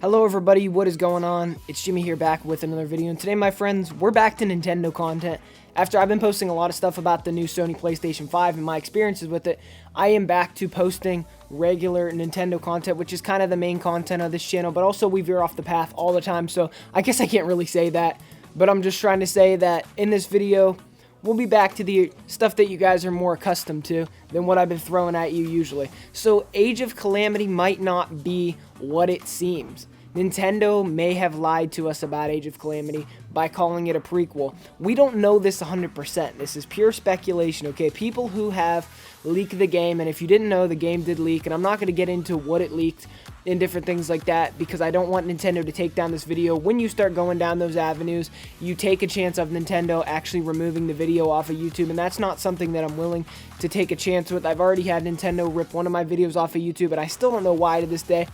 Hello everybody, what is going on? It's Jimmie here back with another video, and today my friends, we're back to Nintendo content. After I've been posting a lot of stuff about the new Sony PlayStation 5 and my experiences with it, I am back to posting regular Nintendo content, which is kind of the main content of this channel, but also we veer off the path all the time, so I guess I can't really say that, but I'm just trying to say that in this video, we'll be back to the stuff that you guys are more accustomed to than what I've been throwing at you usually. So Age of Calamity might not be what it seems. Nintendo may have lied to us about Age of Calamity by calling it a prequel. We don't know this 100%. This is pure speculation, okay? People who have leaked the game, and if you didn't know, the game did leak, and I'm not going to get into what it leaked and different things like that because I don't want Nintendo to take down this video. When you start going down those avenues, you take a chance of Nintendo actually removing the video off of YouTube, and that's not something that I'm willing to take a chance with. I've already had Nintendo rip one of my videos off of YouTube, and I still don't know why to this day.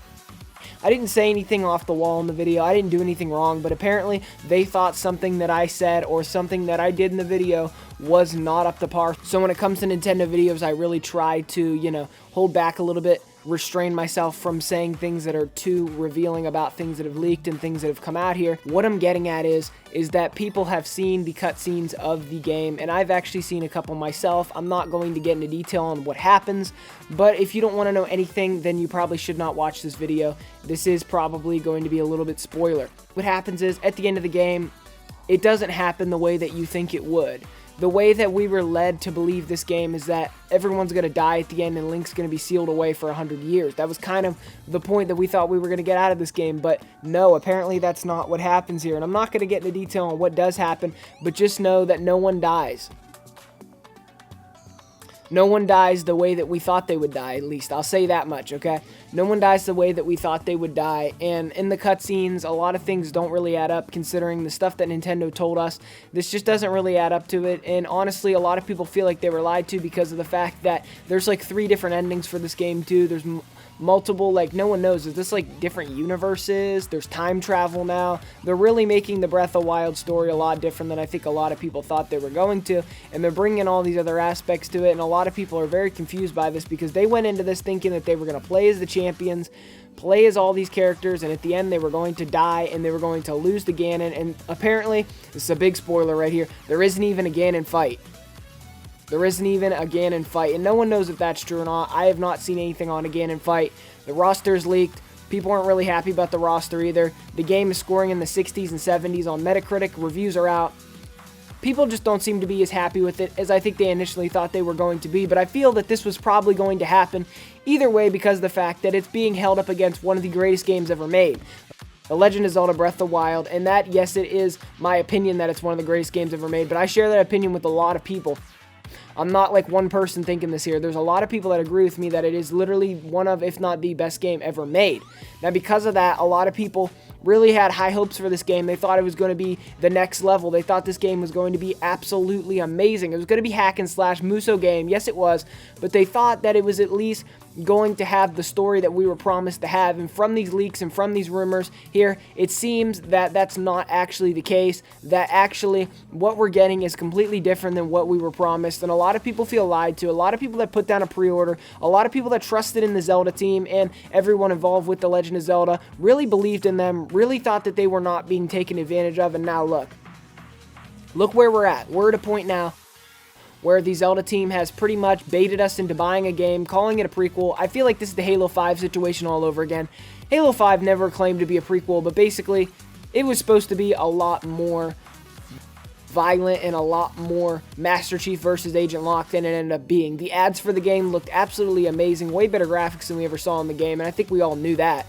I didn't say anything off the wall in the video, I didn't do anything wrong, but apparently they thought something that I said or something that I did in the video was not up to par. So when it comes to Nintendo videos, I really try to, hold back a little bit, restrain myself from saying things that are too revealing about things that have leaked and things that have come out here. What I'm getting at is that people have seen the cutscenes of the game, and I've actually seen a couple myself. I'm not going to get into detail on what happens, but if you don't want to know anything, then you probably should not watch this video. This is probably going to be a little bit spoiler. What happens is, at the end of the game, it doesn't happen the way that you think it would. The way that we were led to believe this game is that everyone's going to die at the end and Link's going to be sealed away for 100 years. That was kind of the point that we thought we were going to get out of this game, but no, apparently that's not what happens here. And I'm not going to get into detail on what does happen, but just know that no one dies. No one dies the way that we thought they would die, at least. I'll say that much, okay? No one dies the way that we thought they would die, and in the cutscenes, a lot of things don't really add up, considering the stuff that Nintendo told us. This just doesn't really add up to it, and honestly, a lot of people feel like they were lied to because of the fact that there's like 3 different endings for this game, too. There's multiple, like, no one knows. Is this like different universes? There's time travel now. They're really making the Breath of the Wild story a lot different than I think a lot of people thought they were going to, and they're bringing all these other aspects to it, and a lot of people are very confused by this because they went into this thinking that they were going to play as the champions, play as all these characters, and at the end they were going to die and they were going to lose to Ganon, and apparently, this is a big spoiler right here, there isn't even a Ganon fight. There isn't even a Ganon fight, and no one knows if that's true or not. I have not seen anything on a Ganon fight. The roster is leaked. People aren't really happy about the roster either. The game is scoring in the 60s and 70s on Metacritic. Reviews are out. People just don't seem to be as happy with it as I think they initially thought they were going to be, but I feel that this was probably going to happen either way because of the fact that it's being held up against one of the greatest games ever made. The Legend of Zelda Breath of the Wild, and that, yes, it is my opinion that it's one of the greatest games ever made, but I share that opinion with a lot of people. I'm not like one person thinking this here. There's a lot of people that agree with me that it is literally one of, if not the best game ever made. Now, because of that, a lot of people really had high hopes for this game. They thought it was going to be the next level. They thought this game was going to be absolutely amazing. It was going to be hack and slash Muso game. Yes, it was. But they thought that it was at least going to have the story that we were promised to have. And from these leaks and from these rumors here, it seems that that's not actually the case. That actually what we're getting is completely different than what we were promised. And a lot of people feel lied to. A lot of people that put down a pre-order. A lot of people that trusted in the Zelda team and everyone involved with The Legend of Zelda really believed in them, really thought that they were not being taken advantage of, and now look where we're at. We're at a point now where the Zelda team has pretty much baited us into buying a game, calling it a prequel. I feel like this is the Halo 5 situation all over again. Halo 5 never claimed to be a prequel, but basically it was supposed to be a lot more violent and a lot more Master Chief versus Agent Locke than it ended up being. The ads for the game looked absolutely amazing, way better graphics than we ever saw in the game, and I think we all knew that.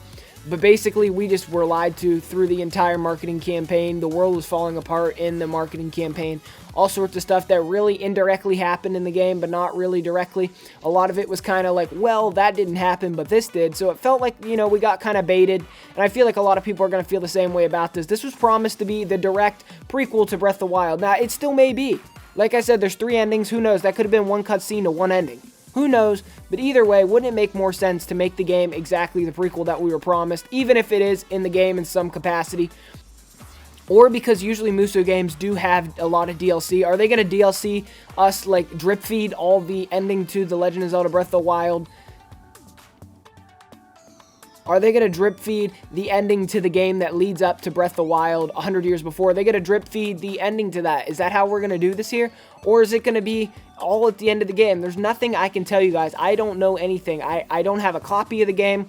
But basically, we just were lied to through the entire marketing campaign. The world was falling apart in the marketing campaign. All sorts of stuff that really indirectly happened in the game, but not really directly. A lot of it was kind of like, well, that didn't happen, but this did. So it felt like, we got kind of baited. And I feel like a lot of people are going to feel the same way about this. This was promised to be the direct prequel to Breath of the Wild. Now, it still may be. Like I said, there's 3 endings. Who knows? That could have been one cutscene to one ending. Who knows? But either way, wouldn't it make more sense to make the game exactly the prequel that we were promised, even if it is in the game in some capacity? Or because usually Muso games do have a lot of DLC. Are they going to DLC us, like, drip feed all the ending to The Legend of Zelda Breath of the Wild Are they going to drip feed the ending to the game that leads up to Breath of the Wild 100 years before? Are they going to drip feed the ending to that? Is that how we're going to do this here? Or is it going to be all at the end of the game? There's nothing I can tell you guys. I don't know anything. I don't have a copy of the game.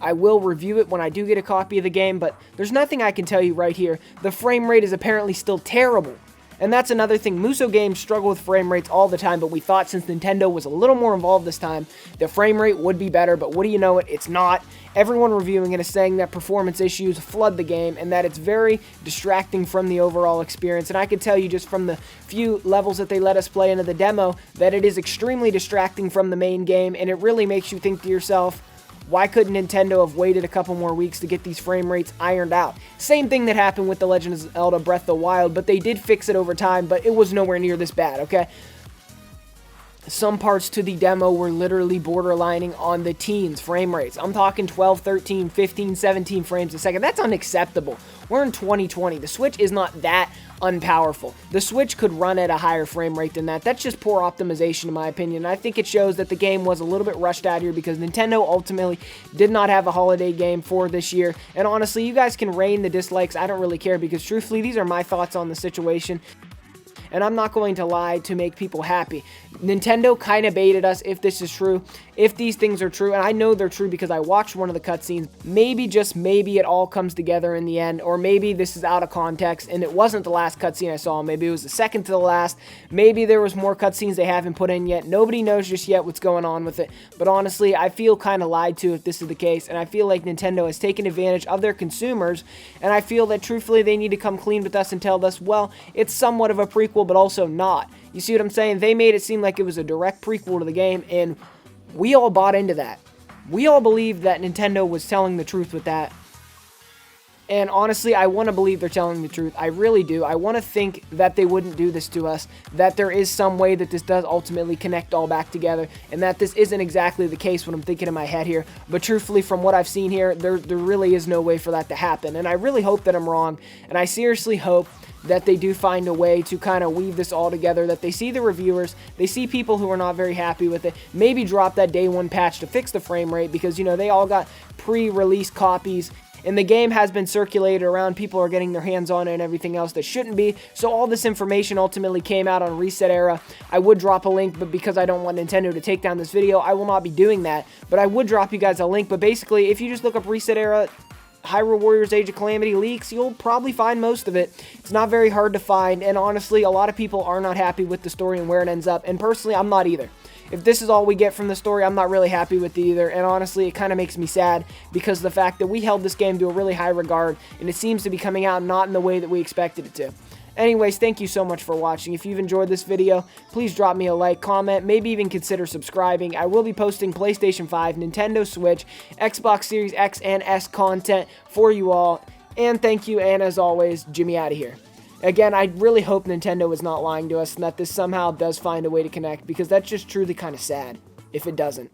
I will review it when I do get a copy of the game, but there's nothing I can tell you right here. The frame rate is apparently still terrible. And that's another thing. Muso games struggle with frame rates all the time, but we thought since Nintendo was a little more involved this time, the frame rate would be better, but what do you know it? It's not. Everyone reviewing it is saying that performance issues flood the game and that it's very distracting from the overall experience. And I can tell you just from the few levels that they let us play into the demo that it is extremely distracting from the main game, and it really makes you think to yourself, why couldn't Nintendo have waited a couple more weeks to get these frame rates ironed out? Same thing that happened with The Legend of Zelda Breath of the Wild, but they did fix it over time, but it was nowhere near this bad, okay? Some parts to the demo were literally borderlining on the teens frame rates. I'm talking 12, 13, 15, 17 frames a second. That's unacceptable. We're in 2020. The Switch is not that unpowerful. The Switch could run at a higher frame rate than that. That's just poor optimization in my opinion. I think it shows that the game was a little bit rushed out here because Nintendo ultimately did not have a holiday game for this year. And honestly, you guys can rain the dislikes. I don't really care because truthfully, these are my thoughts on the situation. And I'm not going to lie to make people happy. Nintendo kind of baited us if this is true. If these things are true, and I know they're true because I watched one of the cutscenes, maybe, just maybe, it all comes together in the end, or maybe this is out of context, and it wasn't the last cutscene I saw. Maybe it was the second to the last. Maybe there was more cutscenes they haven't put in yet. Nobody knows just yet what's going on with it. But honestly, I feel kind of lied to if this is the case, and I feel like Nintendo has taken advantage of their consumers, and I feel that truthfully they need to come clean with us and tell us, well, it's somewhat of a prequel, but also not. You see what I'm saying? They made it seem like it was a direct prequel to the game, and we all bought into that. We all believed that Nintendo was telling the truth with that. And honestly, I want to believe they're telling the truth. I really do. I want to think that they wouldn't do this to us, that there is some way that this does ultimately connect all back together, and that this isn't exactly the case when I'm thinking in my head here. But truthfully, from what I've seen here, there really is no way for that to happen. And I really hope that I'm wrong, and I seriously hope that they do find a way to kind of weave this all together, that they see the reviewers, they see people who are not very happy with it, maybe drop that day one patch to fix the frame rate because, you know, they all got pre-release copies, and the game has been circulated around, people are getting their hands on it and everything else that shouldn't be, so all this information ultimately came out on Reset Era. I would drop a link, but because I don't want Nintendo to take down this video, I will not be doing that, but I would drop you guys a link. But basically, if you just look up Reset Era Hyrule Warriors Age of Calamity leaks, you'll probably find most of it. It's not very hard to find, and honestly, a lot of people are not happy with the story and where it ends up, and personally, I'm not either. If this is all we get from the story, I'm not really happy with it either, and honestly, it kind of makes me sad because of the fact that we held this game to a really high regard, and it seems to be coming out not in the way that we expected it to. Anyways, thank you so much for watching. If you've enjoyed this video, please drop me a like, comment, maybe even consider subscribing. I will be posting PlayStation 5, Nintendo Switch, Xbox Series X and S content for you all. And thank you, and as always, Jimmie out of here. Again, I really hope Nintendo is not lying to us and that this somehow does find a way to connect, because that's just truly kind of sad if it doesn't.